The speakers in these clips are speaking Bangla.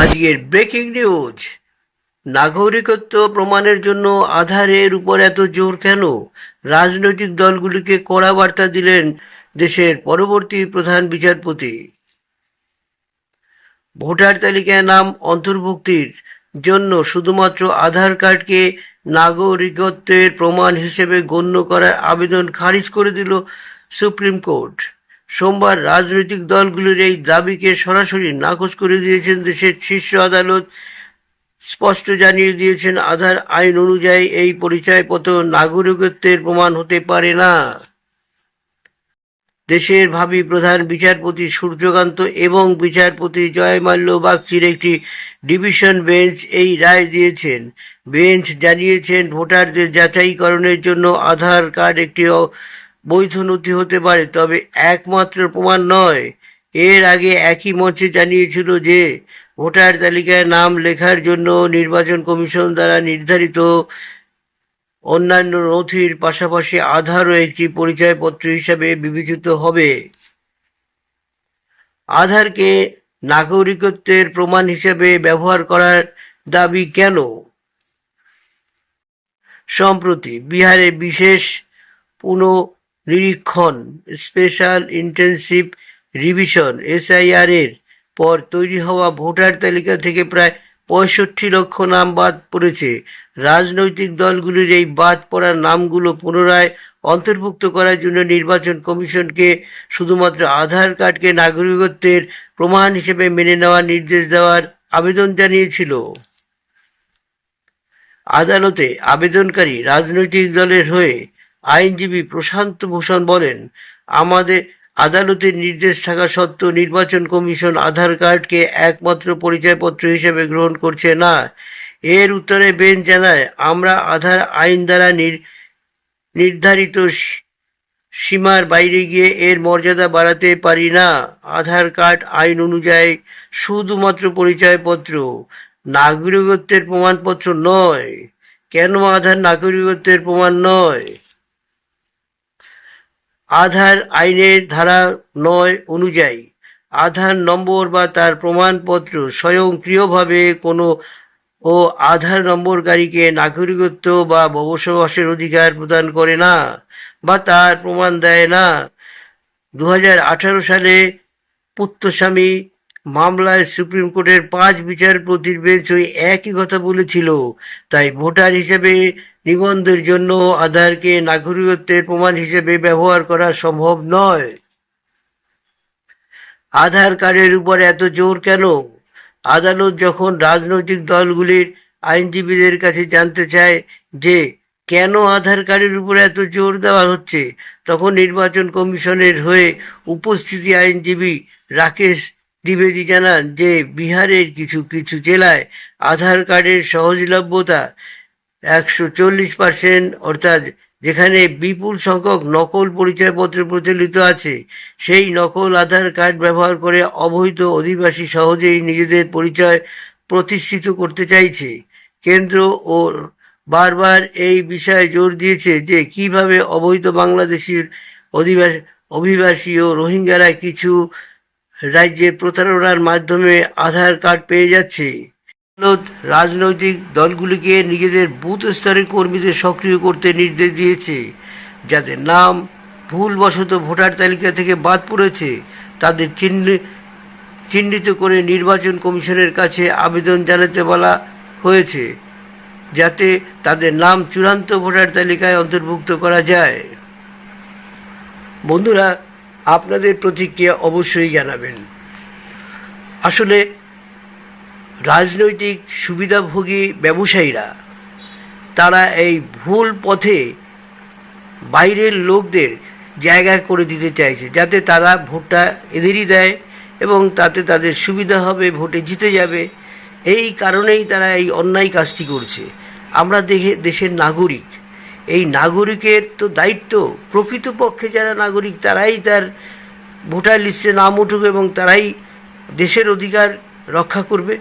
আজকের ব্রেকিং নিউজ। নাগরিকত্ব প্রমাণের জন্য আধারের উপর এত জোর কেন? রাজনৈতিক দলগুলিকে কড়া বার্তা দিলেন দেশের পরবর্তী প্রধান বিচারপতি। ভোটার তালিকায় নাম অন্তর্ভুক্তির জন্য শুধুমাত্র আধার কার্ডকে নাগরিকত্বের প্রমাণ হিসেবে গণ্য করার আবেদন খারিজ করে দিল সুপ্রিম কোর্ট। সোমবার রাজনৈতিক দলগুলির এই দাবিকে সরাসরি নাকচ করে দিয়েছেন দেশের শীর্ষ আদালত। স্পষ্ট জানিয়ে দিয়েছেন, আধার আইন অনুযায়ী এই পরিচয়পত্র নাগরিকত্বের প্রমাণ হতে পারে না। দেশের ভাবী প্রধান বিচারপতি সূর্যকান্ত এবং বিচারপতি জয়মাল্য বাগচির একটি ডিভিশন বেঞ্চ এই রায় দিয়েছেন। বেঞ্চ জানিয়েছেন, ভোটারদের যাচাইকরণের জন্য আধার কার্ড একটি বৈধ নথি হতে পারে, তবে একমাত্র প্রমাণ নয়। এর আগে একই মঞ্চে জানিয়েছিল যে ভোটার তালিকায় নাম লেখার জন্য নির্বাচন কমিশন দ্বারা নির্ধারিত অন্যান্য নথির পাশাপাশি আধারও একটি পরিচয়পত্র হিসাবে বিবেচিত হবে। আধারকে নাগরিকত্বের প্রমাণ হিসেবে ব্যবহার করার দাবি কেন? সম্প্রতি বিহারে বিশেষ পুনর্নিরীক্ষণ স্পেশাল ইন্টেনসিভ রিভিশন এসআইআর এর পর তৈরি হওয়া ভোটার তালিকা থেকে প্রায় 65 লক্ষ নাম বাদ পড়েছে। রাজনৈতিক দলগুলির এই বাদ পড়া নামগুলো পুনরায় অন্তর্ভুক্ত করার জন্য নির্বাচন কমিশনকে শুধুমাত্র আধার কার্ডকে নাগরিকত্বের প্রমাণ হিসেবে মেনে নেওয়ার নির্দেশ দেওয়ার আবেদন জানিয়েছিল। আদালতে আবেদনকারী রাজনৈতিক দলের হয়ে আইনজীবী প্রশান্ত ভূষণ বলেন, আমাদের আদালতের নির্দেশ থাকা সত্ত্বেও নির্বাচন কমিশন আধার কার্ডকে একমাত্র পরিচয়পত্র হিসেবে গ্রহণ করছে না। এর উত্তরে বেঞ্চ জানায়, আমরা আধার আইন দ্বারা নির্ধারিত সীমার বাইরে গিয়ে এর মর্যাদা বাড়াতে পারি না। আধার কার্ড আইন অনুযায়ী শুধুমাত্র পরিচয়পত্র, নাগরিকত্বের প্রমাণপত্র নয়। কেন আধার নাগরিকত্বের প্রমাণ নয়? আধার আইনের ধারা 9 অনুযায়ী আধার নম্বর বা তার প্রমাণপত্র স্বয়ংক্রিয়ভাবে কোনো আধার নম্বরকারীকে নাগরিকত্ব বা বসবাসের অধিকার প্রদান করে না বা তার প্রমাণ দেয় না। 2018 সালে পুত্তস্বামী মামলায় সুপ্রিম কোর্টের 5 বিচারপতির বেঞ্চ ওই একই কথা বলেছিল। তাই ভোটার হিসেবে নিবন্ধের জন্য আধারকে নাগরিকত্বের প্রমাণ হিসেবে ব্যবহার করা সম্ভব নয়। আধার কার্ডের উপর এত জোর কেন? আদালত যখন রাজনৈতিক দলগুলির আইনজীবীদের কাছে জানতে চায় যে কেন আধার কার্ডের উপর এত জোর দেওয়া হচ্ছে, তখন নির্বাচন কমিশনের হয়ে উপস্থিতি আইনজীবী রাকেশ দ্বিবেদী জানান যে বিহারের কিছু কিছু জেলায় আধার কার্ডের সহজলভ্যতা 140%, অর্থাৎ যেখানে বিপুল সংখ্যক নকল পরিচয়পত্র প্রচলিত আছে, সেই নকল আধার কার্ড ব্যবহার করে অবৈধ অধিবাসী সহজেই নিজেদের পরিচয় প্রতিষ্ঠিত করতে চাইছে। কেন্দ্র ও বারবার এই বিষয়ে জোর দিয়েছে যে কিভাবে অবৈধ বাংলাদেশির অভিবাসী ও রোহিঙ্গারা কিছু রাজ্যের প্রতারণার মাধ্যমে আধার কার্ড পেয়ে যাচ্ছে। রাজনৈতিক দলগুলিকে নিজেদের বুথ স্তরের কর্মীদের সক্রিয় করতে নির্দেশ দিয়েছে। যাদের নাম ভুলবশত ভোটার তালিকা থেকে বাদ পড়েছে তাদের চিহ্নিত করে নির্বাচন কমিশনের কাছে আবেদন জানাতে বলা হয়েছে, যাতে তাদের নাম চূড়ান্ত ভোটার তালিকায় অন্তর্ভুক্ত করা যায়। বন্ধুরা, আপনাদের প্রতিক্রিয়া অবশ্যই জানাবেন। আসলে রাজনৈতিক সুবিধাভোগী ব্যবসায়ীরা তারা এই ভুল পথে বাইরের লোকদের জায়গা করে দিতে চাইছে, যাতে তারা ভোটটা এদেরই দেয় এবং তাতে তাদের সুবিধা হবে, ভোটে জিতে যাবে। এই কারণেই তারা এই অন্যায় কাজটি করছে। আমরা দেশের নাগরিক, এই নাগরিকের তো দায়িত্ব, প্রকৃতপক্ষে যারা নাগরিক তারাই তার ভোটার লিস্টে নাম উঠুক এবং তারাই দেশের অধিকার রক্ষা করবে।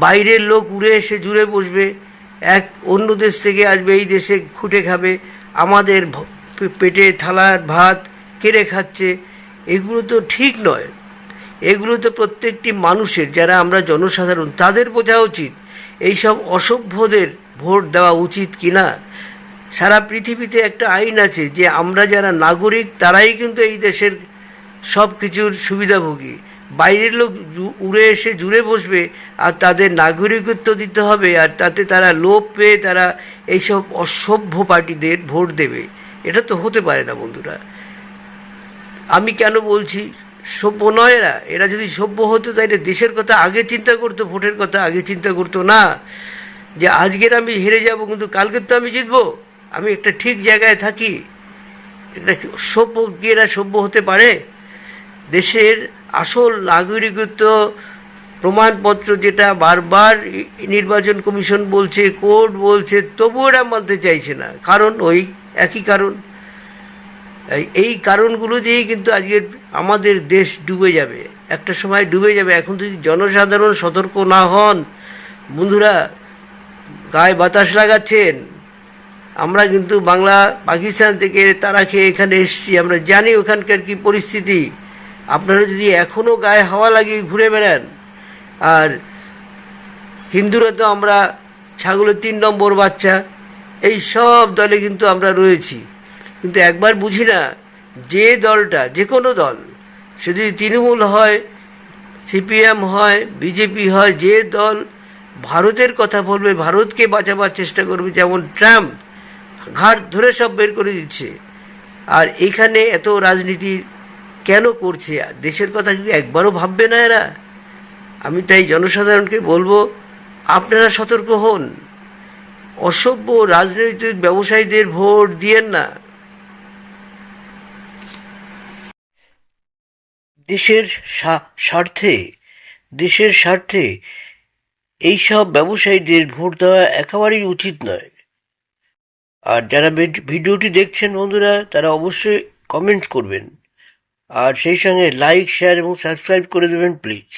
বাইরের লোক উড়ে এসে জুড়ে বসবে, এক অন্য দেশ থেকে আসবে, এই দেশে খুঁটে খাবে, আমাদের পেটে থালার ভাত কেড়ে খাচ্ছে। এগুলো তো ঠিক নয়। এগুলো তো প্রত্যেকটি মানুষের, যারা আমরা জনসাধারণ, তাদের বোঝা উচিত এইসব অসভ্যদের ভোট দেওয়া উচিত কিনা। সারা পৃথিবীতে একটা আইন আছে যে আমরা যারা নাগরিক তারাই কিন্তু এই দেশের সব কিছুর সুবিধাভোগী। বাইরের লোক উড়ে এসে জুড়ে বসবে আর তাদের নাগরিকত্ব দিতে হবে, আর তাতে তারা লোভ পেয়ে তারা এইসব অসভ্য পার্টিদের ভোট দেবে। এটা তো হতে পারে না বন্ধুরা। আমি কেন বলছি সভ্য নয় এরা? এরা যদি সভ্য হতো তাহলে দেশের কথা আগে চিন্তা করতো, ভোটের কথা আগে চিন্তা করতো না। যে আজকের আমি হেরে যাব কিন্তু কালকের তো আমি জিতবো, আমি একটা ঠিক জায়গায় থাকি। এটা সভ্য কি এরা সভ্য হতে পারে? দেশের আসল নাগরিকত্ব প্রমাণপত্র যেটা বারবার নির্বাচন কমিশন বলছে, কোর্ট বলছে, তবুও এরা মানতে চাইছে না। কারণ ওই একই কারণ। এই কারণগুলো দিয়েই কিন্তু আজকের আমাদের দেশ ডুবে যাবে, একটা সময় ডুবে যাবে। এখন যদি জনসাধারণ সতর্ক না হন, বন্ধুরা গায়ে বাতাস লাগাচ্ছেন। আমরা কিন্তু বাংলা পাকিস্তান থেকে তারা খেয়ে এখানে এসেছি, আমরা জানি ওখানকার কি পরিস্থিতি। আপনারা যদি এখনও গায়ে হাওয়া লাগিয়ে ঘুরে বেড়ান, আর হিন্দুরা তো আমরা ছাগলের 3 নম্বর বাচ্চা, এই সব দলে কিন্তু আমরা রয়েছি। কিন্তু একবার বুঝি না, যে দলটা, যে কোনো দল, সে যদি তৃণমূল হয়, সিপিএম হয়, বিজেপি হয়, যে দল ভারতের কথা বলবে, ভারতকে বাঁচাবার চেষ্টা করবে, যেমন ট্রাম্প ঘাট ধরে সব বের করে দিচ্ছে, আর এইখানে এত রাজনীতি কেন করছে? দেশের কথা কি একবারও ভাববে না এরা? আমি তাই জনসাধারণকে বলবো, আপনারা সতর্ক হন, অসভ্য রাজনৈতিক ব্যবসায়ীদের ভোট দিয়েন না। দেশের স্বার্থে, দেশের স্বার্থে এইসব ব্যবসায়ীদের ভোট দেওয়া একেবারেই উচিত নয়। আর যারা ভিডিওটি দেখছেন বন্ধুরা, তারা অবশ্যই কমেন্ট করবেন, আর সেই সঙ্গে লাইক, শেয়ার এবং সাবস্ক্রাইব করে দেবেন প্লিজ।